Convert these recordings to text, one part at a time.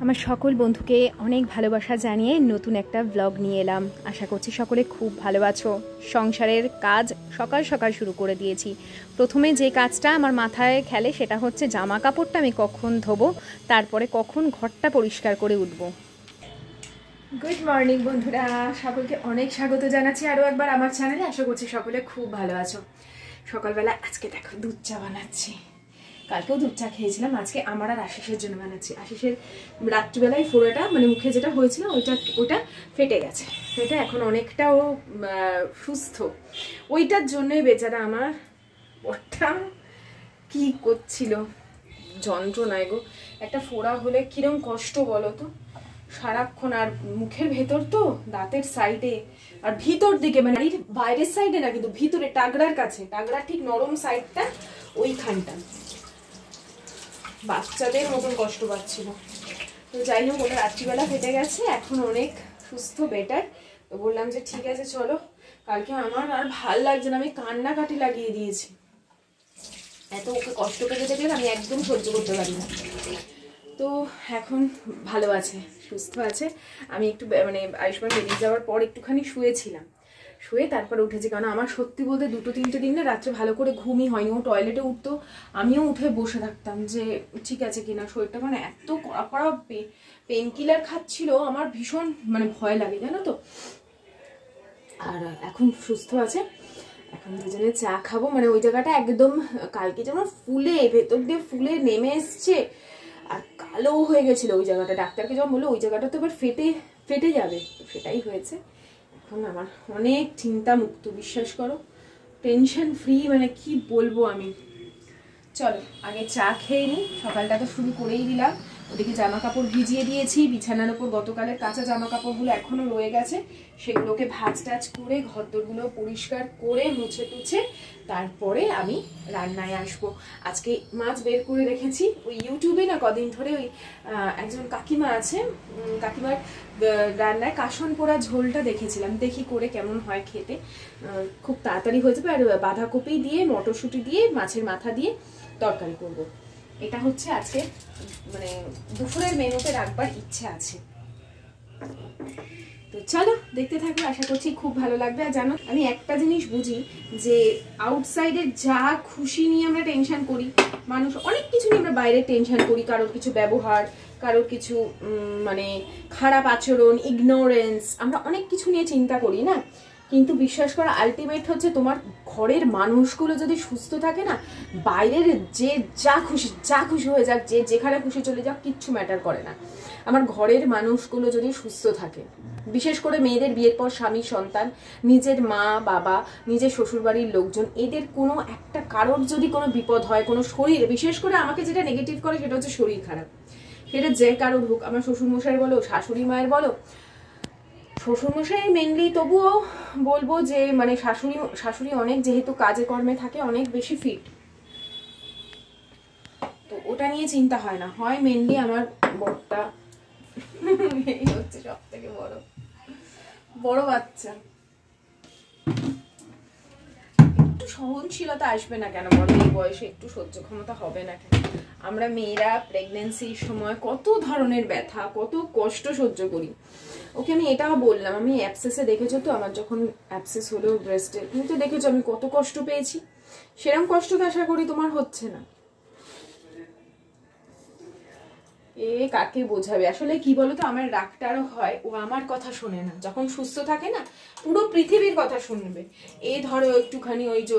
আমার সকল বন্ধুকে অনেক ভালোবাসা জানিয়ে নতুন একটা ব্লগ নিয়ে এলাম। আশা করছি সকলে খুব ভালো আছো। সংসারের কাজ সকাল সকাল শুরু করে দিয়েছি। প্রথমে যে কাজটা আমার মাথায় খেলে সেটা হচ্ছে জামা কাপড়টা আমি কখন ধোবো, তারপরে কখন ঘরটা পরিষ্কার করে উঠবো। গুড মর্নিং বন্ধুরা, সকলকে অনেক স্বাগত জানাচ্ছি আরও একবার আমার চ্যানেলে। আশা করছি সকলে খুব ভালো আছো। সকালবেলা আজকে দেখো দুধ চা বানাচ্ছি। কালকেও দুধ চা খেয়েছিলাম, আজকে আমার আর আশিসের জন্য বানাচ্ছি। আশিসের রাত্রিবেলায় ফোড়াটা মানে মুখে যেটা হয়েছিল ওইটা ফেটে গেছে। এটা এখন অনেকটাও সুস্থ। ওইটার জন্যই বেচারা আমার ওটা কি করছিল, যন্ত্রণায় গো। একটা ফোড়া হলে কিরম কষ্ট বলো তো, সারাক্ষণ। আর মুখের ভেতর তো দাঁতের সাইডে আর ভিতর দিকে, মানে বাইরের সাইডে না কিন্তু ভিতরে টাগড়ার কাছে, টাগড়ার ঠিক নরম সাইডটা ওইখানটা বাচ্চাদের মতন কষ্ট পাচ্ছিল। তো যাই হোক, ওটা রাত্রিবেলা ফেটে গেছে, এখন অনেক সুস্থ, বেটার। তো বললাম যে ঠিক আছে চলো, কালকে আমার আর ভাল লাগছে না, আমি কান্নাকাটি লাগিয়ে দিয়েছি। এত ওকে কষ্ট পেতে দেখলে আমি একদম সহ্য করতে পারি না। তো এখন ভালো আছে, সুস্থ আছে। আমি একটু মানে আয়ুষ্মান বেরিয়ে যাওয়ার পর একটুখানি শুয়েছিলাম, শুয়ে তারপরে উঠেছি। কারণ আমার সত্যি বলতে 2-3 দিন না রাত্রে ভালো করে ঘুমই হয়নি। ও টয়লেটে উঠতো, আমিও উঠে বসে থাকতাম যে ঠিক আছে কিনা শরীরটা। মানে এত কড়া কড়া পেন কিলার খাচ্ছিল, আমার ভীষণ মানে ভয় লাগে জানো তো। আর এখন সুস্থ আছে, এখন দুজনে চা খাবো। মানে ওই জায়গাটা একদম কালকে যেমন ফুলে ভেতর দিয়ে ফুলে নেমে এসছে আর কালো হয়ে গেছিল ওই জায়গাটা। ডাক্তারকে যখন বললো ওই জায়গাটা তো এবার ফেটে যাবে, তো সেটাই হয়েছে। এখন আমার অনেক চিন্তা মুক্ত, বিশ্বাস করো, টেনশন ফ্রি, মানে কি বলবো আমি। চলো আগে চা খেয়ে নিই, সকালটা তো শুরু করেই দিলাম। ওদিকে জামা কাপড় ভিজিয়ে দিয়েছি, বিছানার উপর গতকালের কাঁচা জামা কাপড়গুলো এখনো রয়ে গেছে, সেগুলোকে ভাঁজ টাজ করে ঘরদোরগুলো পরিষ্কার করে মুছে টুছে তারপরে আমি রান্নায় আসবো। আজকে মাছ বের করে রেখেছি। ওই ইউটিউবে না কদিন ধরে ওই একজন কাকিমা আছে, কাকিমার রান্নায় কাসন পোড়া ঝোলটা দেখেছিলাম, দেখি করে কেমন হয় খেতে। খুব তাড়াতাড়ি হয়ে যাবে। আর বাঁধাকপি দিয়ে মটরশুঁটি দিয়ে মাছের মাথা দিয়ে তরকারি করব। এটা হচ্ছে আজকে মানে দুপুরের মেনুতে রাখবার ইচ্ছে আছে। তো চলো দেখতে থাকো, আশা করছি খুব ভালো লাগবে। আর জানো, আমি একটা জিনিস বুঝি যে আউটসাইডের যা খুশি নিয়ে আমরা টেনশন করি, মানুষ অনেক কিছু নিয়ে আমরা বাইরে টেনশন করি, কারোর কিছু ব্যবহার, কারোর কিছু মানে খারাপ আচরণ, ইগনোরেন্স, আমরা অনেক কিছু নিয়ে চিন্তা করি না। কিন্তু বিশ্বাস করা আলটিমেট হচ্ছে তোমার ঘরের মানুষগুলো যদি সুস্থ থাকে না, বাইরের যে যা খুশি হয়ে যাক, যে যেখানে খুশি চলে যাক, কিচ্ছু ম্যাটার করে না। আমার ঘরের মানুষগুলো যদি সুস্থ থাকে, বিশেষ করে মেয়েদের বিয়ের পর স্বামী সন্তান, নিজের মা বাবা, নিজের শ্বশুরবাড়ির লোকজন, এদের কোনো একটা কারোর যদি কোনো বিপদ হয়, কোনো শরীর, বিশেষ করে আমাকে যেটা নেগেটিভ করে সেটা হচ্ছে শরীর খারাপ। সেটা যে কারোর হোক, আমার শ্বশুরমশাই বলো, শাশুড়ি মায়ের বলো, শ্বশুরমশাই মেনলি, তবুও বলবো যে মানে শাশুড়ি অনেক যেহেতু কাজে কর্মে থাকে, অনেক বেশি ফিট, তো ওটা নিয়ে চিন্তা হয় না। হয় মেনলি আমার বড়টা, এই হচ্ছে সব থেকে বড় বাচ্চা। একটু সহনশীলতা আসবে না কেন বলো এই বয়সে? একটু সহ্য ক্ষমতা হবে না কেন? আমরা মেয়েরা প্রেগনেন্সির সময় কত ধরনের ব্যথা, কত কষ্ট সহ্য করি। ওকে আমি এটাও বললাম, আমি অ্যাপসেসে দেখেছো তো, আমার যখন অ্যাপসেস হলো ব্রেস্টে, তুমি তো দেখেছো আমি কত কষ্ট পেয়েছি। সেরকম কষ্ট তো আশা করি তোমার হচ্ছে না। এ কাকে বোঝাবে আসলে, কি বলতো, আমার রাগটারও হয়, ও আমার কথা শোনে না। যখন সুস্থ থাকে না, পুরো পৃথিবীর কথা শুনবে। এই ধরো একটুখানি ওই যে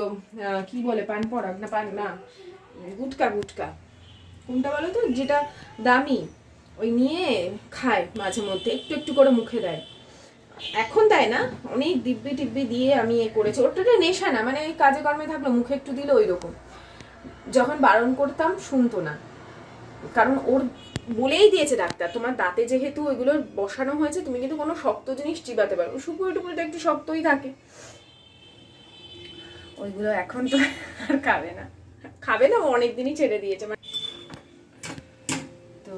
কি বলে, পান পরাগ না, পান না, গুটকা কোনটা বলো তো, যেটা দামি, ওই নিয়ে খায় মাঝে মধ্যে, একটু একটু করে মুখে দেয়। এখন দেয় না, অনেক দিব্যি টিব্বি দিয়ে আমি এ করেছি। ওটা নেশা না, মানে ওই কাজে কর্মে থাকলো মুখে একটু দিলে ওই রকম। যখন বারণ করতাম শুনতো না, কারণ ওর বলেই দিয়েছে ডাক্তার, তোমার দাঁতে যেহেতু ওইগুলো বসানো হয়েছে, তুমি কিন্তু কোনো শক্ত জিনিস চিবাতে পারো। শুকুরে টুকুরিটা একটু শক্তই থাকে, ওইগুলো এখন তো আর খাবে না, ও অনেকদিনই ছেড়ে দিয়েছে। তো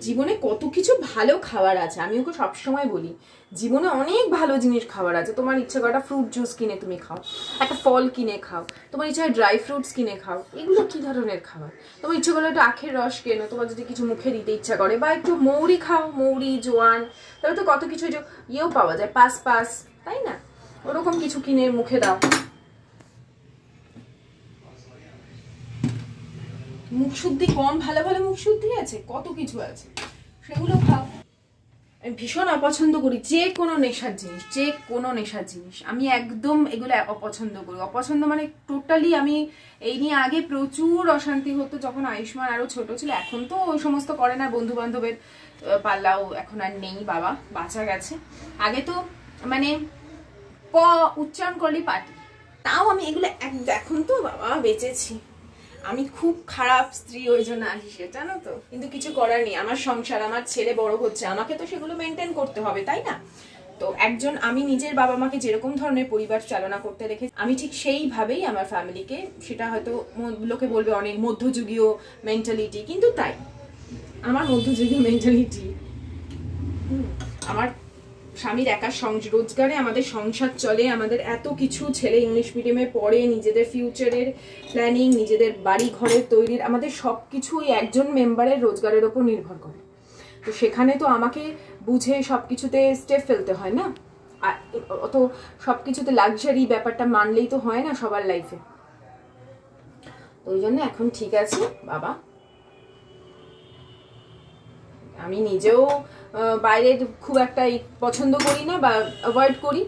জীবনে কত কিছু ভালো খাবার আছে, আমি ওকে সবসময় বলি জীবনে অনেক ভালো জিনিস খাবার আছে। তোমার ইচ্ছা করে একটা ফ্রুট জুস কিনে তুমি খাও, একটা ফল কিনে খাও, তোমার ইচ্ছা হয় ড্রাই ফ্রুটস কিনে খাও, এগুলো কি ধরনের খাবার? তোমার ইচ্ছা করলে একটু আখের রস কেনো, তোমার যদি কিছু মুখে দিতে ইচ্ছা করে, বা একটু মৌরি খাও, মৌরি জোয়ান, তবে তো কত কিছু ইয়েও পাওয়া যায়, পাস, তাই না? ওরকম কিছু কিনে মুখে দাও। মুখ শুদ্ধি কম ভালো ভালো মুখ শুদ্ধি আছে, কত কিছু আছে, সেগুলো খাও। আমি ভীষণ অপছন্দ করি যে কোনো নেশার জিনিস, আমি একদম এগুলো অপছন্দ করি। অপছন্দ মানে টোটালি। আমি এই নিয়ে আগে প্রচুর অশান্তি হতো যখন আয়ুষ্মান আরো ছোট ছিল। এখন তো ওই সমস্ত করে না, বন্ধু বান্ধবের পাল্লাও এখন আর নেই, বাবা বাঁচা গেছে। আগে তো মানে প উচ্চারণ করলেই পাটি, তাও আমি এগুলো এখন তো বাবা বেঁচেছি। আমি খুব খারাপ স্ত্রী ওই জন্য আসি, জানো তো, কিন্তু কিছু করার নেই। আমার সংসার, আমার ছেলে বড় হচ্ছে, আমাকে তো সেগুলো মেনটেন করতে হবে, তাই না? তো আমি নিজের বাবা মাকে যেরকম ধরনের পরিবার চালনা করতে রেখেছি, আমি ঠিক সেইভাবেই আমার ফ্যামিলিকে, সেটা হয়তো লোকে বলবে অনেক মধ্যযুগীয় মেন্টালিটি, কিন্তু তাই আমার মধ্যযুগীয় মেন্টালিটি। আমার স্বামীর একা রোজগারে আমাদের সংসার চলে, আমাদের এত কিছু, ছেলে ইংলিশ মিডিয়ামে পড়ে, নিজেদের ফিউচারের প্ল্যানিং, নিজেদের বাড়ি ঘরের তৈরির, আমাদের সবকিছু ওই একজন মেম্বারের রোজগারের ওপর নির্ভর করে। তো সেখানে তো আমাকে বুঝে সবকিছুতে স্টেপ ফেলতে হয় না, আর অত সবকিছুতে লাক্সারি ব্যাপারটা মানলেই তো হয় না সবার লাইফে। ওই জন্য এখন ঠিক আছে বাবা, আমি নিজেও বাইরে খুব একটা পছন্দ করি না বা অ্যাভয়েড করি,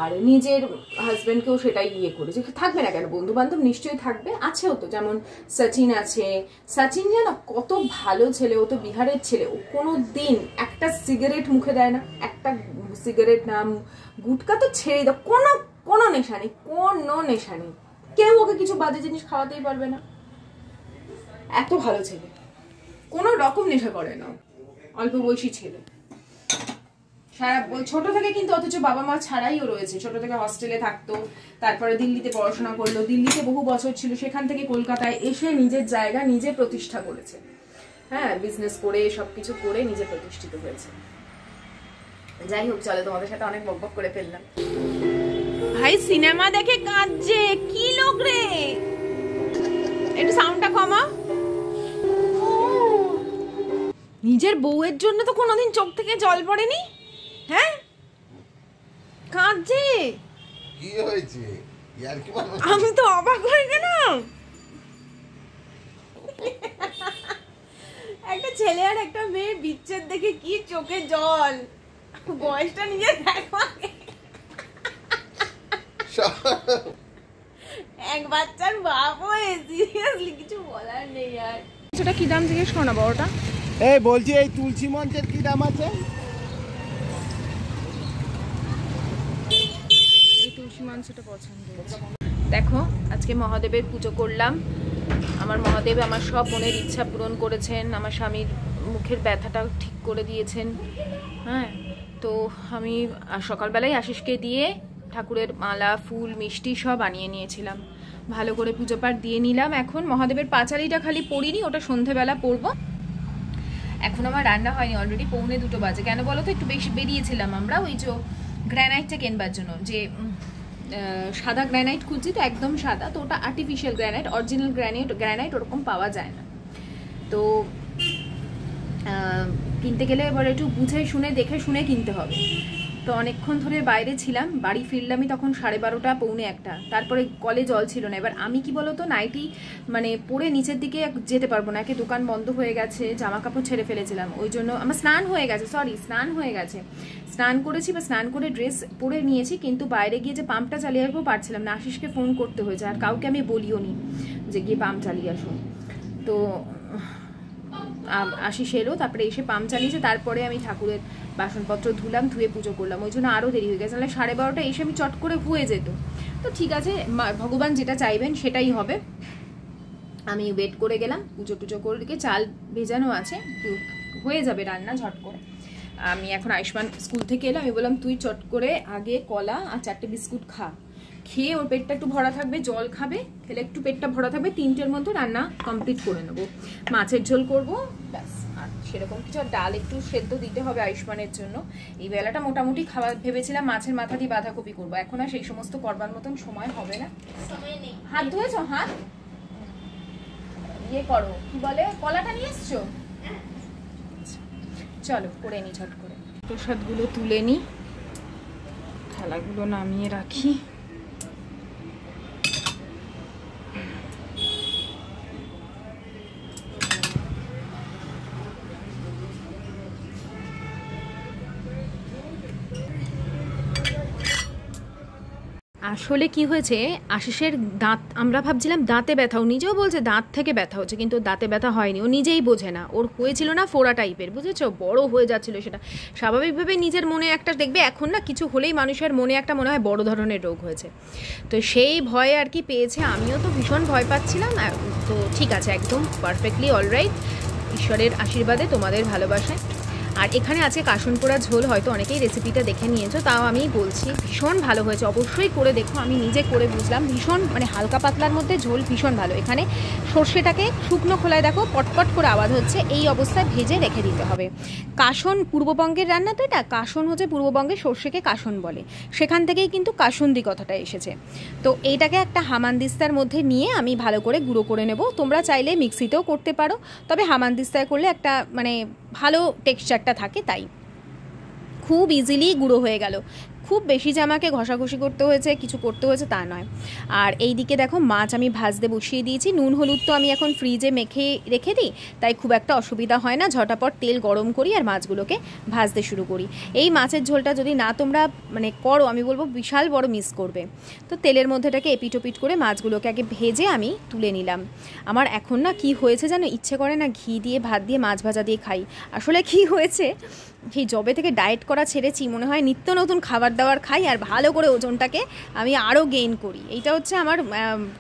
আর নিজের হাজব্যান্ডকেও সেটাই করি যে থাকবে না কেন, বন্ধু বান্ধব নিশ্চয়ই থাকবে, আছেও তো। যেমন সচিন আছে, সচিন জানো কত ভালো ছেলে, ও তো বিহারের ছেলে, ও কোনো দিন একটা সিগারেট মুখে দেয় না, একটা সিগারেট না, গুটকা তো ছেড়ে দাও, কোনো নেশা নেই, কোনো নেশা নেই, কেউ ওকে কিছু বাজে জিনিস খাওয়াতেই পারবে না, এত ভালো ছেলে, কোনো রকম নেশা করে না, অল্প বয়সী ছেলে, সারা ছোট থেকে কিন্তু, অথচ বাবা মা ছাড়াই ও রয়েছে, ছোট থেকে হস্টেলে থাকতো, তারপরে দিল্লিতে পড়াশোনা করলো, দিল্লিতে বহু বছর ছিল, সেখান থেকে কলকাতায় এসে নিজের জায়গা নিজে প্রতিষ্ঠা করেছে, হ্যাঁ, বিজনেস করে সবকিছু করে নিজে প্রতিষ্ঠিত হয়েছে। যাই হোক, চলো, তোমাদের সাথে অনেক বকবক করে ফেললাম। ভাই সিনেমা দেখে কাঁদছে, কি লোক রে, একটু সাউন্ডটা কমা। নিজের বউয়ের জন্য তো কোনোদিন চোখ থেকে জল পড়েনি, হ্যাঁ, কাঁদছে, কি হয়েছে? আমি তো অবাক হয়ে গেলাম, একটা ছেলে আর একটা মেয়ে বিচ্ছেদ দেখে কি চোখে জল, বয়সটা নিজে দেখো, এক বাচ্চার বাপ হয়ে সিরিয়াসলি কিছু বলার নেই। আর সেটা কি দাম জিজ্ঞেস করো না বড়টা। এই বলছি, এই তুলসী মঞ্চের কি দাম আছে? এই তুলসী মঞ্চটা পছন্দ। দেখো, আজকে মহাদেবের পুজো করলাম। আমার মহাদেব আমার সব মনের ইচ্ছা পূরণ করেছেন, আমার স্বামীর মুখের ব্যথাটাও ঠিক করে দিয়েছেন, হ্যাঁ। তো আমি সকালবেলায় আশিসকে দিয়ে ঠাকুরের মালা, ফুল, মিষ্টি সব আনিয়ে নিয়েছিলাম, ভালো করে পুজো পাঠ দিয়ে নিলাম। এখন মহাদেবের পাঁচালিটা খালি পড়িনি, ওটা সন্ধেবেলা পড়বো। এখন আমার রান্না হয়নি, অলরেডি 1:45 বাজে। কেন বলো তো, একটু বেশি বেরিয়েছিলাম আমরা ওই যে গ্রানাইটটা কেনবার জন্য, যে সাদা গ্রানাইট খুঁজছি, তো একদম সাদা, তো ওটা আর্টিফিশিয়াল গ্রানাইট, অরিজিনাল গ্রানাইট ওরকম পাওয়া যায় না। তো কিনতে গেলে এবার একটু বুঝে শুনে দেখে শুনে কিনতে হবে। তো অনেকক্ষণ ধরে বাইরে ছিলাম, বাড়ি ফিরলামই তখন 12:30 1:45। তারপরে কলে জল ছিল না। এবার আমি কি বলতো, নাইটি মানে পরে নিচের দিকে যেতে পারবো না, একে দোকান বন্ধ হয়ে গেছে, জামা কাপড় ছেড়ে ফেলেছিলাম, ওই জন্য আমার স্নান হয়ে গেছে, স্নান করেছি বা স্নান করে ড্রেস পরে নিয়েছি, কিন্তু বাইরে গিয়ে যে পাম্পটা চালিয়ে আসবো পারছিলাম না, আশিসকে ফোন করতে হয়েছে, আর কাউকে আমি বলিও নি যে গিয়ে পাম্প চালিয়ে আসো। তো আশিস এলো, তারপরে এসে পাম্প চালিয়েছে, তারপরে আমি ঠাকুরের বাসনপত্র ধুলাম, ধুয়ে পুজো করলাম, ওই জন্য আরও দেরি হয়ে গেছে, নাহলে 12:30 এসে আমি চট করে হয়ে যেত। তো ঠিক আছে, ভগবান যেটা চাইবেন সেটাই হবে। আমি ওয়েট করে গেলাম, পুজো টুজো করে, চাল ভেজানো আছে, হয়ে যাবে রান্না ঝট করে। আমি এখন আয়ুষ্মান স্কুল থেকে এলাম, আমি বললাম তুই চট করে আগে কলা আর 4টে বিস্কুট খা, খেয়ে ওর পেটটা একটু ভরা থাকবে, জল খাবে, খেলে একটু পেটটা ভরা থাকবে, 3টের মধ্যে রান্না কমপ্লিট করে নেবো, মাছের ঝোল করবো, ব্যাস আর সেরকম কিছু। আর ডাল একটু সেদ্ধ দিতে হবে আয়ুষ্মানের জন্য। এই বেলাটা মোটামুটি খাওয়া ভেবেছিলাম মাছের মাথা দিয়ে বাঁধাকপি করবো, এখন আর সেই সমস্ত করবার মতন সময় হবে না। হাত ধুয়েছো? হাত ইয়ে করো, কি বলে, কলাটা নিয়ে এসছো? চলো করে নি ঝট করে। প্রসাদগুলো তুলে নি, থালাগুলো নামিয়ে রাখি। আসলে কি হয়েছে, আশিসের দাঁত, আমরা ভাবছিলাম দাঁতে ব্যথা, ও নিজেও বলছে দাঁত থেকে ব্যথা হচ্ছে, কিন্তু দাঁতে ব্যথা হয়নি, ও নিজেই বোঝে না। ওর হয়েছিল না ফোড়া টাইপের, বুঝেছো, বড় হয়ে যাচ্ছিল সেটা। স্বাভাবিকভাবে নিজের মনে একটা দেখবে, এখন না কিছু হলেই মানুষের মনে একটা মনে হয় বড় ধরনের রোগ হয়েছে, তো সেই ভয়ে আর কি পেয়েছে। আমিও তো ভীষণ ভয় পাচ্ছিলাম। তো ঠিক আছে, একদম পারফেক্টলি অলরাইট, ঈশ্বরের আশীর্বাদে, তোমাদের ভালোবাসায়। আর এখানে আজকে কাসন পোড়া ঝোল, হয়তো অনেকেই রেসিপিটা দেখে নিয়েছো, তাও আমি বলছি ভীষণ ভালো হয়েছে, অবশ্যই করে দেখো। আমি নিজে করে বুঝলাম, ভীষণ মানে হালকা পাতলার মধ্যে ঝোল ভীষণ ভালো। এখানে সর্ষেটাকে শুকনো খোলায় দেখো পটপট করে আওয়াজ হচ্ছে, এই অবস্থায় ভেজে রেখে দিতে হবে। কাসন পূর্ববঙ্গের রান্না তো এটা, কাসন হচ্ছে পূর্ববঙ্গে সর্ষেকে কাসন বলে, সেখান থেকেই কিন্তু কাসুন্দি কথাটা এসেছে। তো এইটাকে একটা হামানদিস্তার মধ্যে নিয়ে আমি ভালো করে গুঁড়ো করে নেব। তোমরা চাইলে মিক্সিতেও করতে পারো, তবে হামানদিস্তায় করলে একটা মানে ভালো টেক্সচারটা থাকে, তাই খুব ইজিলি গুঁড়ো হয়ে গেল। খুব বেশি যে আমাকে ঘষাঘষি করতে হয়েছে, কিছু করতে হয়েছে তা নয়। আর এই দিকে দেখো মাছ আমি ভাজতে বসিয়ে দিয়েছি। নুন হলুদ তো আমি এখন ফ্রিজে মেখে রেখে দিই, তাই খুব একটা অসুবিধা হয় না। ঝটাপট তেল গরম করি আর মাছগুলোকে ভাজতে শুরু করি। এই মাছের ঝোলটা যদি না তোমরা মানে করো, আমি বলবো বিশাল বড় মিস করবে। তো তেলের মধ্যেটাকে এপিটোপিট করে মাছগুলোকে আগে ভেজে আমি তুলে নিলাম। আমার এখন না কি হয়েছে জানো, ইচ্ছে করে না ঘি দিয়ে ভাত দিয়ে মাছ ভাজা দিয়ে খাই। আসলে কি হয়েছে, সেই জবে থেকে ডায়েট করা ছেড়েছি, মনে হয় নিত্য নতুন খাবার দাবার খাই আর ভালো করে ওজনটাকে আমি আরও গেইন করি। এইটা হচ্ছে আমার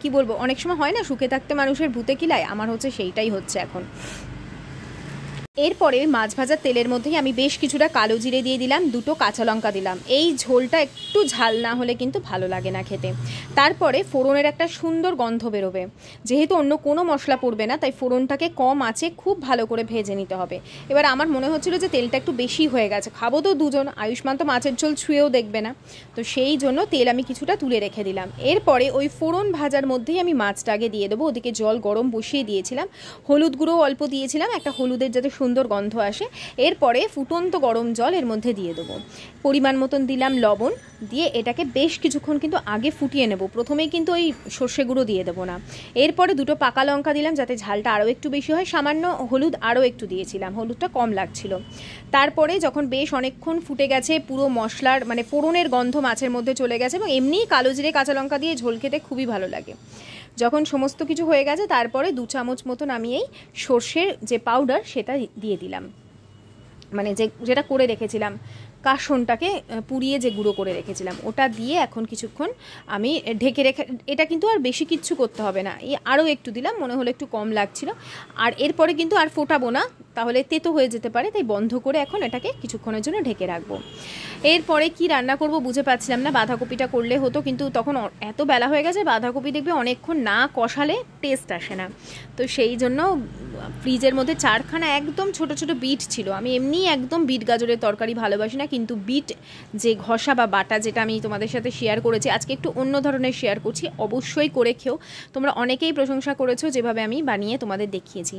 কি বলবো, অনেক সময় হয় না সুখে থাকতে মানুষের ভূতে কিলায়, আমার হচ্ছে সেইটাই হচ্ছে এখন। এরপরে মাছ ভাজার তেলের মধ্যেই আমি বেশ কিছুটা কালো জিরে দিয়ে দিলাম, দুটো কাঁচা লঙ্কা দিলাম। এই ঝোলটা একটু ঝাল না হলে কিন্তু ভালো লাগে না খেতে। তারপরে ফোড়নের একটা সুন্দর গন্ধ বেরোবে, যেহেতু অন্য কোনো মশলা পড়বে না, তাই ফোড়নটাকে কম আঁচে খুব ভালো করে ভেজে নিতে হবে। এবার আমার মনে হচ্ছিল যে তেলটা একটু বেশি হয়ে গেছে, খাবো তো দুজন, আয়ুষ্মান তো মাছের ঝোল ছুঁয়েও দেখবে না, তো সেই জন্য তেল আমি কিছুটা তুলে রেখে দিলাম। এরপরে ওই ফোড়ন ভাজার মধ্যেই আমি মাছটা আগে দিয়ে দেবো। ওদিকে জল গরম বসিয়ে দিয়েছিলাম, হলুদ গুঁড়ো অল্প দিয়েছিলাম, একটা হলুদের যাতে সুন্দর গন্ধ আসে। এরপরে ফুটন্ত গরম জল এর মধ্যে দিয়ে দেবো, পরিমাণ মতন দিলাম লবণ, দিয়ে এটাকে বেশ কিছুক্ষণ কিন্তু আগে ফুটিয়ে নেব। প্রথমেই কিন্তু ওই সর্ষে গুঁড়ো দিয়ে দেবো না। এরপরে দুটো পাকা লঙ্কা দিলাম যাতে ঝালটা আরও একটু বেশি হয়, সামান্য হলুদ আরও একটু দিয়েছিলাম, হলুদটা কম লাগছিল। তারপরে যখন বেশ অনেকক্ষণ ফুটে গেছে, পুরো মশলার মানে ফোড়নের গন্ধ মাছের মধ্যে চলে গেছে, এবং এমনিই কালো জিরে কাঁচা লঙ্কা দিয়ে ঝোল খেতে খুবই ভালো লাগে। যখন সমস্ত কিছু হয়ে গেছে, তারপরে 2 চামচ মতন আমি এই সর্ষের যে পাউডার সেটা দিয়ে দিলাম, মানে যেটা করে রেখেছিলাম, কাসনটাকে পুড়িয়ে যে গুঁড়ো করে রেখেছিলাম, ওটা দিয়ে এখন কিছুক্ষণ আমি ঢেকে রেখে, এটা কিন্তু আর বেশি কিচ্ছু করতে হবে না, এই আরও একটু দিলাম, মনে হলো একটু কম লাগছিল। আর এরপরে কিন্তু আর ফোটাবো না, তাহলে তেতো হয়ে যেতে পারে, তাই বন্ধ করে এখন এটাকে কিছুক্ষণের জন্য ঢেকে রাখবো। এরপরে কি রান্না করব বুঝে পাচ্ছিলাম না, বাঁধাকপিটা করলে হতো, কিন্তু তখন এত বেলা হয়ে গেছে, বাঁধাকপি দেখবে অনেকক্ষণ না কষালে টেস্ট আসে না। তো সেই জন্য ফ্রিজের মধ্যে 4খানা একদম ছোট ছোট বিট ছিল। আমি এমনি একদম বিট গাজরের তরকারি ভালোবাসি না, কিন্তু বিট যে ঘষা বা বাটা, যেটা আমি তোমাদের সাথে শেয়ার করেছি, আজকে একটু অন্য ধরনের শেয়ার করছি, অবশ্যই করে খেও। তোমরা অনেকেই প্রশংসা করেছো যেভাবে আমি বানিয়ে তোমাদের দেখিয়েছি।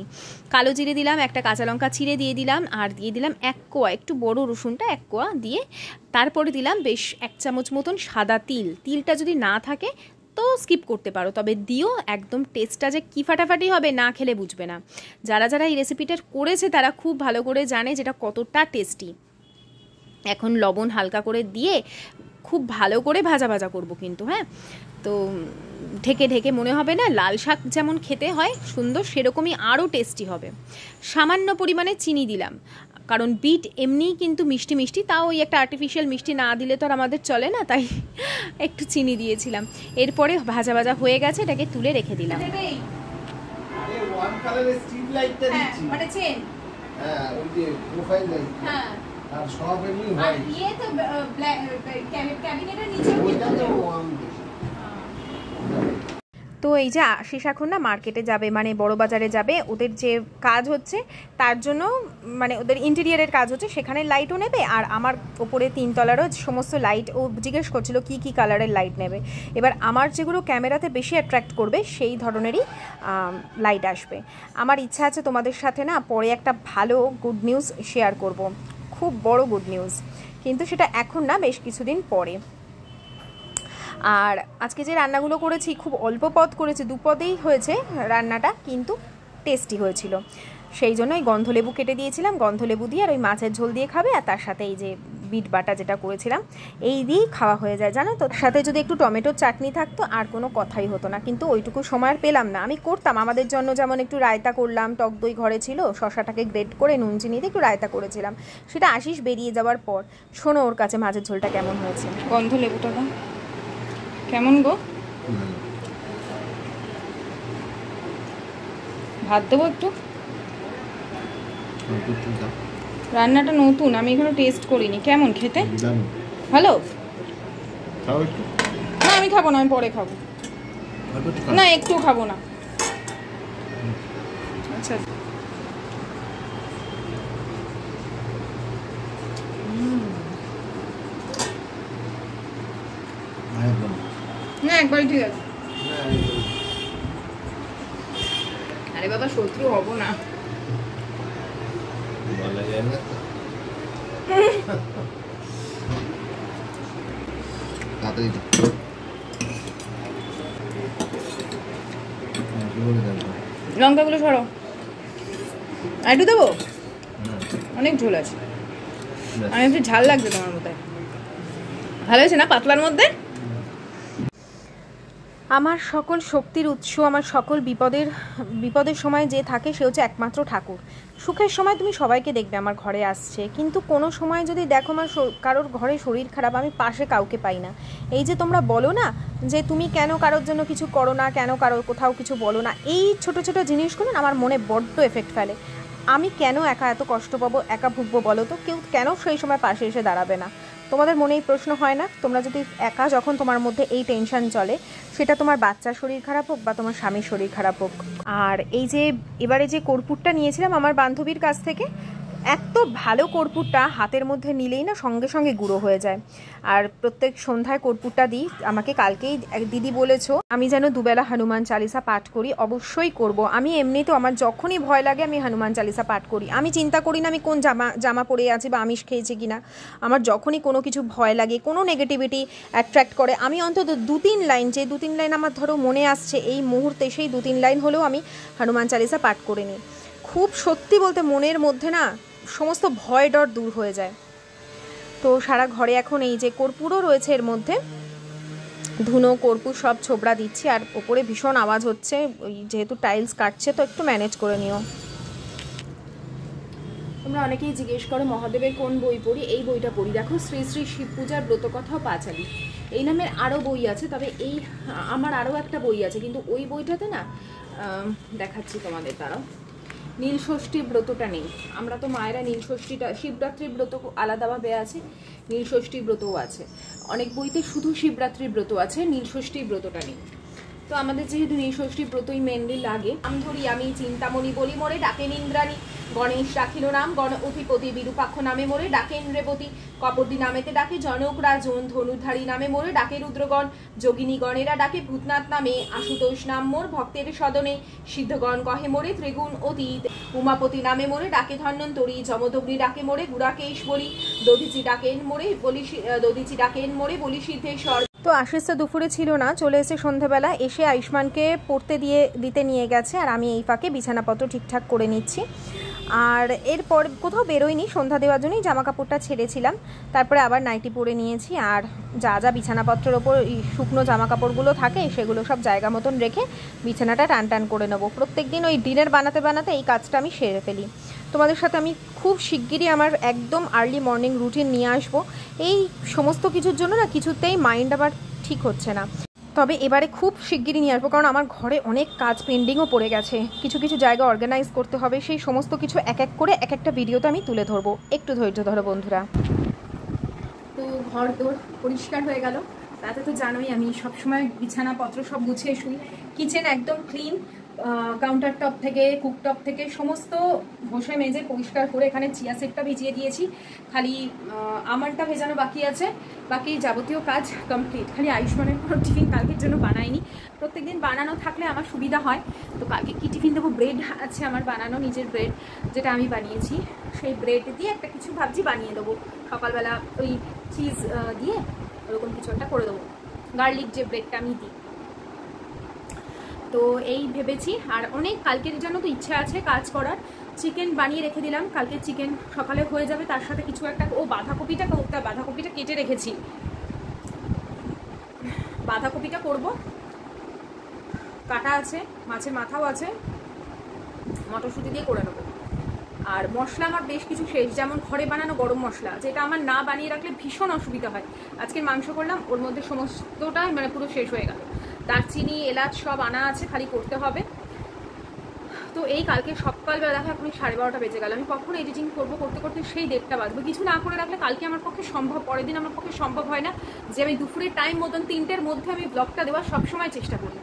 কালো জিরে দিলাম, একটা কাঁচা লঙ্কা চিড়ে দিয়ে দিলাম, আর দিয়ে দিলাম 1 কোয়া, একটু বড় রসুনটা 1 কোয়া দিয়ে, তারপরে দিলাম বেশ 1 চামচ মতন সাদা তিল। তিলটা যদি না থাকে তো স্কিপ করতে পারো, তবে দিও, একদম টেস্টটা যে কি ফাটাফাটি হবে, না খেলে বুঝবে না। যারা যারা এই রেসিপিটা করেছে তারা খুব ভালো করে জানে যেটা কতটা টেস্টি। এখন লবণ হালকা করে দিয়ে খুব ভালো করে ভাজা ভাজা করব কিন্তু, হ্যাঁ। তো ঢেকে ঢেকে, মনে হবে না লাল শাক যেমন খেতে হয় সুন্দর, সেরকমই আরও টেস্টি হবে। সামান্য পরিমাণে চিনি দিলাম, কারণ বিট এমনিই কিন্তু মিষ্টি মিষ্টি, তাও ওই একটা আর্টিফিশিয়াল মিষ্টি না দিলে তো আর আমাদের চলে না, তাই একটু চিনি দিয়েছিলাম। এরপরে ভাজা ভাজা হয়ে গেছে, এটাকে তুলে রেখে দিলাম। তো এই যে আশিস এখন না মার্কেটে যাবে, মানে বড় বাজারে যাবে, ওদের যে কাজ হচ্ছে তার জন্য, মানে ওদের ইন্টেরিয়ারের কাজ হচ্ছে, সেখানে লাইটও নেবে, আর আমার ওপরে 3 তলারও সমস্ত লাইট ও জিজ্ঞেস করছিল কি কি কালারের লাইট নেবে। এবার আমার যেগুলো ক্যামেরাতে বেশি অ্যাট্রাক্ট করবে সেই ধরনেরই লাইট আসবে। আমার ইচ্ছা আছে তোমাদের সাথে না পরে একটা ভালো গুড নিউজ শেয়ার করব, খুব বড় গুড নিউজ, কিন্তু সেটা এখন না, বেশ কিছুদিন পরে। আর আজকে যে রান্নাগুলো করেছি খুব অল্প পদ করেছি, 2 পদেই হয়েছে রান্নাটা, কিন্তু টেস্টি হয়েছিল। সেই জন্য ওই গন্ধলেবু কেটে দিয়েছিলাম, গন্ধলেবু দিয়ে আর ওই মাছের ঝোল দিয়ে খাবে, আর তার সাথে এই যে বিট বাটা যেটা করেছিলাম এই দিয়েই খাওয়া হয়ে যায় জানো তো। সাথে যদি একটু টমেটোর চাটনি থাকতো আর কোনো কথাই হতো না, কিন্তু ওইটুকু সময় আর পেলাম না। আমি করতাম আমাদের জন্য, যেমন একটু রায়তা করলাম, টক দই ঘরে ছিল, শশাটাকে গ্রেট করে নুন চিনি দিয়ে একটু রায়তা করেছিলাম, সেটা আশিস বেরিয়ে যাওয়ার পর। শোনো ওর কাছে মাছের ঝোলটা কেমন হয়েছে। গন্ধলেবুটা দাও, কেমন গো? ভাত দেবো একটু? রান্নাটা নতুন, আমি এখনো টেস্ট করিনি, কেমন খেতে? ভালো না, আমি খাবো না, আমি পরে খাবো। না একটু খাবো না। আচ্ছা না, একবারই ঠিক আছে। আরে বাবা, শত্রু হব না। লঙ্কাগুলো সরো, একটু দেবো, অনেক ঝোল আছে। আমি একটু ঝাল লাগছে তোমার মধ্যে, ভালো হয়েছে না পাতলার মধ্যে? আমার সকল শক্তির উৎস, আমার সকল বিপদের সময় যে থাকে সে হচ্ছে একমাত্র ঠাকুর। সুখের সময় তুমি সবাইকে দেখবে আমার ঘরে আসছে, কিন্তু কোনো সময় যদি দেখো আমার কারোর ঘরে শরীর খারাপ, আমি পাশে কাউকে পাই না। এই যে তোমরা বলো না যে তুমি কেন কারোর জন্য কিছু করো না, কেন কারোর কোথাও কিছু বলো না, এই ছোট ছোট জিনিসগুলো আমার মনে বড্ড এফেক্ট ফেলে। আমি কেন একা এত কষ্ট পাবো, একা ভুগবো বলো তো? কেউ কেন সেই সময় পাশে এসে দাঁড়াবে না? তোমাদের মনে এই প্রশ্ন হয় না? তোমরা যদি একা, যখন তোমার মধ্যে এই টেনশন চলে, সেটা তোমার বাচ্চার শরীর খারাপ হোক বা তোমার স্বামীর শরীর খারাপ হোক। আর এই যে এবারে যে কর্পূরটা নিয়েছিলাম আমার বান্ধবীর কাছ থেকে, এত ভালো কর্পূরটা হাতের মধ্যে নিলেই না সঙ্গে সঙ্গে গুঁড়ো হয়ে যায়। আর প্রত্যেক সন্ধ্যায় কর্পূরটা দিই। আমাকে কালকেই এক দিদি বলেছো আমি যেন দুবেলা হনুমান চালিসা পাঠ করি, অবশ্যই করব। আমি এমনিতেও আমার যখনই ভয় লাগে আমি হনুমান চালিসা পাঠ করি। আমি চিন্তা করি না আমি কোন জামা পরে আছি বা আমিষ খেয়েছি কিনা। আমার যখনই কোনো কিছু ভয় লাগে, কোনো নেগেটিভিটি অ্যাট্রাক্ট করে, আমি অন্তত 2-3 লাইন, যে 2-3 লাইন আমার ধরো মনে আসছে এই মুহূর্তে, সেই 2-3 লাইন হলেও আমি হনুমান চালিসা পাঠ করে নিই। খুব সত্যি বলতে মনের মধ্যে না সমস্ত ভয় ডর দূর হয়ে যায়। তো সারা ঘরে এখন এই যে কর্পূরও রয়েছে, এর মধ্যে ধুনো কর্পূর সব ছোবড়া দিচ্ছি। আর ওপরে ভীষণ আওয়াজ হচ্ছে, ওই যেহেতু টাইলস কাটছে, তো একটু ম্যানেজ করে নিও। তোমরা অনেকেই জিজ্ঞেস করো মহাদেবের কোন বই পড়ি। এই বইটা পড়ি, দেখো শ্রী শ্রী শিব পূজার ব্রতকথা পাঁচালী, এই নামের আরও বই আছে। তবে এই আমার আরও একটা বই আছে, কিন্তু ওই বইটাতে না দেখাচ্ছি তোমাদের, তারাও নীলষষ্ঠী ব্রতটা নেই। আমরা তো মায়েরা নীলষষ্ঠীটা, শিবরাত্রির ব্রত আলাদাভাবে আছে, নীলষষ্ঠী ব্রতও আছে। অনেক বইতে শুধু শিবরাত্রির ব্রত আছে, নীলষষ্ঠী ব্রতটা নেই। তো আমাদের যেহেতু নীলষষ্ঠী ব্রতই মেনলি লাগে, আমি ধরি আমি চিন্তামণি বলি মোরে ডাকেন ইন্দ্রাণী, গণেশ রাখিল নাম গণ অধিপতি, বিরূপাক্ষ নামে মোরে ডাকেন রেবতী, কপর্দি নামেতে ডাকে জনক রাজন, ধনুধারী নামে মোরে ডাকে রুদ্রগণ, যোগিনী গণেরা ডাকে ভূতনাথ নামে, আশুতোষ নাম মোর ভক্তের সদনে, সিদ্ধগণ কহে মোরে ত্রিগুণ অতীত, উমাপতি নামে মোরে ডাকে ধন্বন্তরী, যমদগ্নি ডাকে মোরে গুড়াকেশ বলি, দধিচি ডাকেন মোরে বলি সিদ্ধেশ্বর। তো আশিস তো দুপুরে ছিল না, চলে এসে সন্ধ্যাবেলা এসে আয়ুষ্মানকে পড়তে দিতে নিয়ে গেছে, আর আমি এই ফাঁকে বিছানাপত্র ঠিকঠাক করে নিচ্ছি। আর এরপর কোথাও বেরোয়নি, সন্ধ্যা দেওয়ার জন্যই জামা কাপড়টা ছেড়েছিলাম, তারপরে আবার নাইটি পরে নিয়েছি। আর যা যা বিছানাপত্রের ওপর শুকনো জামা কাপড়গুলো থাকে সেগুলো সব জায়গা মতন রেখে বিছানাটা টান করে নেবো। প্রত্যেক দিন ওই ডিনার বানাতে এই কাজটা আমি সেরে ফেলি। তোমাদের সাথে আমি খুব শিগগিরই আমার একদম আর্লি মর্নিং রুটিন নিয়ে আসবো। এই সমস্ত কিছুর জন্য না কিছুতেই মাইন্ড আবার ঠিক হচ্ছে না, তবে এবারে খুব শিগগিরই নিয়ে আসবো, কারণ আমার ঘরে অনেক কাজ পেন্ডিংও পড়ে গেছে, কিছু কিছু জায়গা অর্গানাইজ করতে হবে। সেই সমস্ত কিছু এক এক করে এক একটা ভিডিওতে আমি তুলে ধরবো, একটু ধৈর্য ধরো বন্ধুরা। তো ঘর দোর পরিষ্কার হয়ে গেল, তাতে তো জানোই আমি সবসময় বিছানাপত্র সব গুছিয়ে শুই। কিচেন একদম ক্লিন, কাউন্টার টপ থেকে কুকটপ থেকে সমস্ত ঘষে মেজে পরিষ্কার করে এখানে চিয়া সিডটা ভিজিয়ে দিয়েছি, খালি আমন্ডটা ভেজানো বাকি আছে, বাকি যাবতীয় কাজ কমপ্লিট। খালি আয়ুষ্মানের কোনো টিফিন কালকের জন্য বানাইনি, প্রত্যেকদিন বানানো থাকলে আমার সুবিধা হয়। তো কালকে কী টিফিন দেবো, ব্রেড আছে আমার বানানো, নিজের ব্রেড যেটা আমি বানিয়েছি, সেই ব্রেড দিয়ে একটা কিছু ভাবছি বানিয়ে দেবো সকালবেলা, ওই চিজ দিয়ে ওরকম কিছু একটা করে দেবো, গার্লিক যে ব্রেডটা আমি দিই। তো এই ভেবেছি। আর অনেক কালকের জন্য তো ইচ্ছা আছে কাজ করার। চিকেন বানিয়ে রেখে দিলাম, কালকে চিকেন সকালে হয়ে যাবে, তার সাথে কিছু একটা বাঁধাকপিটা কেটে রেখেছি, বাঁধাকপিটা করব, কাটা আছে, মাছের মাথাও আছে, মটরশুঁটি দিয়ে করে নেবো। আর মশলা আমার বেশ কিছু শেষ, যেমন ঘরে বানানো গরম মশলা, যেটা আমার না বানিয়ে রাখলে ভীষণ অসুবিধা হয়। আজকের মাংস করলাম, ওর মধ্যে সমস্তটাই মানে পুরো শেষ হয়ে গেল। দারচিনি এলাচ সব আনা আছে, খালি করতে হবে। তো এই কালকে সকালবেলা দেখো এখন 12:30 বেজে গেল, আমি কখন এডিটিং করবো, করতে করতে সেই 1:30 বাজবে। কিছু না করে রাখলে কালকে আমার পক্ষে সম্ভব, পরের দিন আমার পক্ষে সম্ভব হয় না যে আমি দুপুরের টাইম মতন 3টের মধ্যে আমি ব্লগটা দেওয়ার সবসময় চেষ্টা করি।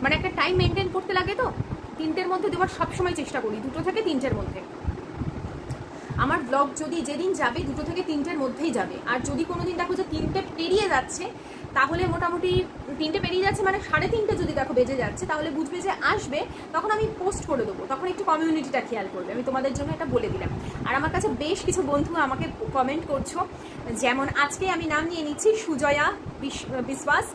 মানে একটা টাইম মেনটেন করতে লাগে, তো 3টের মধ্যে দেওয়ার সবসময় চেষ্টা করি, 2 থেকে 3টের মধ্যে। আমার ব্লগ যদি যেদিন যাবে 2 থেকে 3টের মধ্যেই যাবে। আর যদি কোনো দিন দেখো যে 3টে পেরিয়ে যাচ্ছে, তাহলে মোটামুটি 3টে পেরিয়ে যাচ্ছে মানে 3:30 যদি দেখো বেজে যাচ্ছে, তাহলে বুঝবে যে আসবে, তখন আমি পোস্ট করে দেবো, তখন একটু কমিউনিটিটা খেয়াল করবে। আমি তোমাদের জন্য এটা বলে দিলাম। আর আমার কাছে বেশ কিছু বন্ধু আমাকে কমেন্ট করছো, যেমন আজকে আমি নাম নিয়ে নিচ্ছি সুজয়া বিশ্বাস,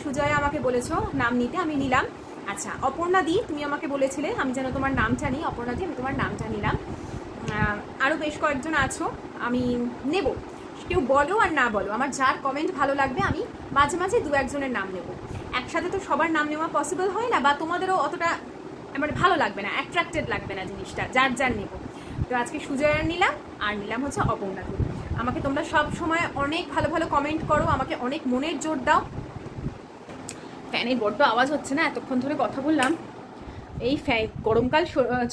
সুজয়া আমাকে বলেছো নাম নিতে, আমি নিলাম। আচ্ছা অপর্ণা দি, তুমি আমাকে বলেছিলে আমি যেন তোমার নামটা নিই, অপর্ণা দি আমি তোমার নামটা নিলাম। আরও বেশ কয়েকজন আছো, আমি নেব, কেউ বলো আর না বলো, আমার যার কমেন্ট ভালো লাগবে আমি মাঝে মাঝে 2-1 জনের নাম নেব। একসাথে তো সবার নাম নেওয়া পসিবল হয় না, বা তোমাদেরও অতটা মানে ভালো লাগবে না, অ্যাট্রাক্টেড লাগবে না জিনিসটা, যার যার নেব। তো আজকে সুজয়ার নিলাম, আর নিলাম হচ্ছে অপর্ণাকে। আমাকে তোমরা সব সময় অনেক ভালো ভালো কমেন্ট করো, আমাকে অনেক মনের জোর দাও। ফ্যানের বড্ড আওয়াজ হচ্ছে না, এতক্ষণ ধরে কথা বললাম। এই গরমকাল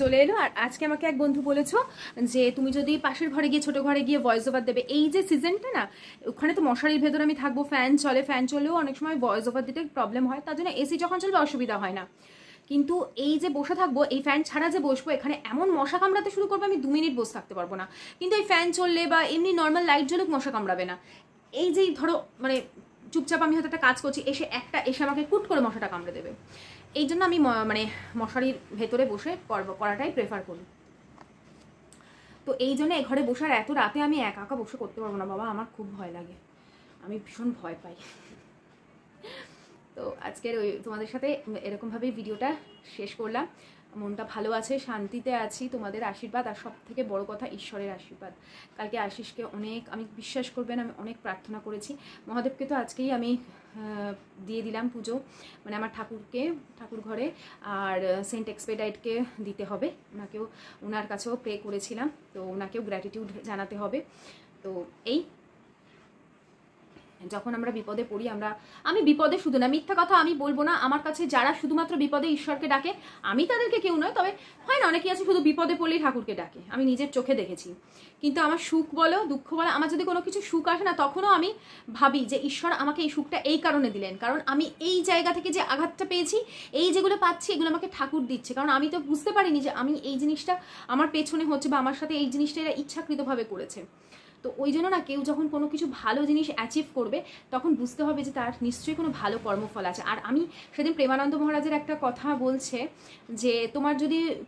চলে এলো। আর আজকে আমাকে এক বন্ধু বলেছো যে তুমি যদি পাশের ঘরে গিয়ে, ছোট ঘরে গিয়ে ভয়েস ওভার দেবে, এই যে সিজনটা না, ওখানে তো মশারির ভেতরে আমি থাকবো, ফ্যান চলেও অনেক সময় ভয়েস ওভার দিতে প্রবলেম হয়, তার জন্য এসি যখন চলবে অসুবিধা হয় না। কিন্তু এই যে বসে থাকবো, এই ফ্যান ছাড়া যে বসবো, এখানে এমন মশা কামড়াতে শুরু করবে আমি 2 মিনিট বসে থাকতে পারবো না। কিন্তু এই ফ্যান চললে বা এমনি নর্মাল লাইট জ্বলুক মশা কামড়াবে না। এই যে ধরো মানে চুপচাপ আমি হয়তো একটা কাজ করছি, এসে আমাকে কুট করে মশাটা কামড়ে দেবে। এই জন্য আমি মানে মশারির ভেতরে বসে করাটাই প্রেফার করি। তো এই জন্য এ ঘরে বসার এত রাতে আমি একা একা বসে করতে পারবো না বাবা, আমার খুব ভয় লাগে, আমি ভীষণ ভয় পাই। তো আজকের ওই তোমাদের সাথে এরকমভাবেই ভিডিওটা শেষ করলাম। মনটা ভালো আছে, শান্তিতে আছি, তোমাদের আশীর্বাদ, আর সব থেকে বড় কথা ঈশ্বরের আশীর্বাদ। কালকে আশিসকে অনেক, আমি বিশ্বাস করবেন আমি অনেক প্রার্থনা করেছি। মহাদেবকে তো আজকেই আমি দিয়ে দিলাম পুজো, মানে আমার ঠাকুর ঘরে, আর সেন্ট এক্সপেডাইটকে দিতে হবে, ওনার কাছেও প্রে করেছিলাম, তো ওনাকেও গ্র্যাটিটিউড জানাতে হবে। তো এই যখন আমরা বিপদে পড়ি, আমি বিপদে শুধু না, মিথ্যা কথা আমি বলবো না, আমার কাছে যারা শুধুমাত্র বিপদে ঈশ্বরকে ডাকে, আমি তাদেরকে কেউ নয়, তবে হয় না অনেকেই আছে শুধু বিপদে পড়লেই ঠাকুরকে ডাকে, আমি নিজের চোখে দেখেছি। কিন্তু আমার সুখ বলো দুঃখ বলো, আমার যদি কোনো কিছু সুখ আসে না, তখনও আমি ভাবি যে ঈশ্বর আমাকে এই সুখটা এই কারণে দিলেন, কারণ আমি এই জায়গা থেকে যে আঘাতটা পেয়েছি, এই যেগুলো পাচ্ছি, এগুলো আমাকে ঠাকুর দিচ্ছে, কারণ আমি তো বুঝতে পারিনি যে আমি এই জিনিসটা আমার পেছনে হচ্ছে, বা আমার সাথে এই জিনিসটা এরা ইচ্ছাকৃতভাবে করেছে। তো ওই জন্য না, কেউ যখন কোনো কিছু ভালো জিনিস অ্যাচিভ করবে, তখন বুঝতে হবে যে তার নিশ্চয়ই কোনো ভালো কর্মফল আছে। আর আমি সেদিন প্রেমানন্দ মহারাজের একটা কথা বলছে যে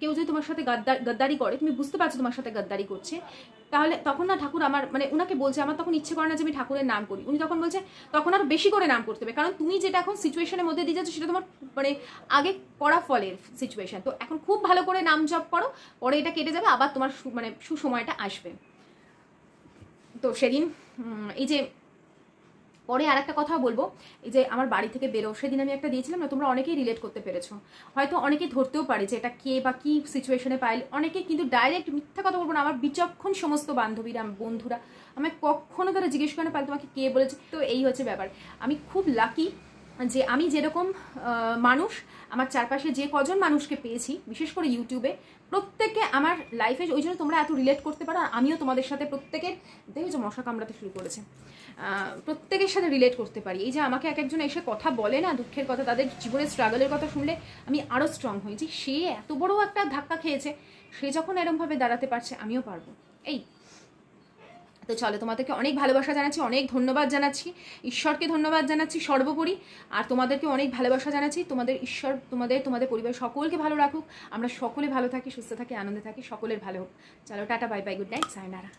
কেউ যদি তোমার সাথে গদ্দারি করে, তুমি বুঝতে পারছো তোমার সাথে গদ্দারি করছে, তাহলে তখন না ঠাকুর আমার মানে উনাকে বলছে, আমার তখন ইচ্ছে করে না যে আমি ঠাকুরের নাম করি। উনি তখন বলছে তখন আরো বেশি করে নাম করতে হবে, কারণ তুমি যেটা এখন সিচুয়েশনের মধ্যে দিয়ে যাচ্ছ, সেটা তোমার মানে আগে করা ফলের সিচুয়েশন। তো এখন খুব ভালো করে নাম জপ করো, পরে এটা কেটে যাবে, আবার তোমার মানে সুসময়টা আসবে। তো সেদিন এই যে পরে আর একটা কথা বলবো, এই যে আমার বাড়ি থেকে বেরো, সেদিন আমি একটা দিয়েছিলাম না, তোমরা অনেকেই রিলেট করতে পেরেছো, হয়তো অনেকে ধরতেও পারে যে এটা কে বা কি সিচুয়েশনে পাইল, অনেকে কিন্তু ডাইরেক্ট মিথ্যা কথা বলবো না, আমার বিচক্ষণ সমস্ত বান্ধবীরা বন্ধুরা আমায় কখনো তারা জিজ্ঞেস করে না পাইল তোমাকে কে বলেছে। তো এই হচ্ছে ব্যাপার, আমি খুব লাকি যে আমি যেরকম মানুষ, আমার চারপাশে যে কজন মানুষকে পেয়েছি, বিশেষ করে ইউটিউবে, প্রত্যেকে আমার লাইফে, ওই জন্য তোমরা এত রিলেট করতে পারো। আর আমিও তোমাদের সাথে প্রত্যেকের, দেখো যে মশা কামড়াতে শুরু করেছে, প্রত্যেকের সাথে রিলেট করতে পারি। এই যে আমাকে এক একজন এসে কথা বলে না, দুঃখের কথা, তাদের জীবনের স্ট্রাগলের কথা শুনলে আমি আরও স্ট্রং হই যে সে এত বড় একটা ধাক্কা খেয়েছে, সে যখন এরমভাবে দাঁড়াতে পারছে আমিও পারবো। এই তো চলো, তোমাদেরকে অনেক ভালোবাসা জানাচ্ছি, অনেক ধন্যবাদ জানাচ্ছি, ঈশ্বরকে ধন্যবাদ জানাচ্ছি সর্বোপরি। আর তোমাদেরকে অনেক ভালোবাসা জানাচ্ছি। তোমাদের ঈশ্বর তোমাদের পরিবার সকলকে ভালো রাখুক, আমরা সকলে ভালো থাকি, সুস্থ থাকি, আনন্দে থাকি, সকলের ভালো হোক। চলো tata, bye bye, good night, sayonara.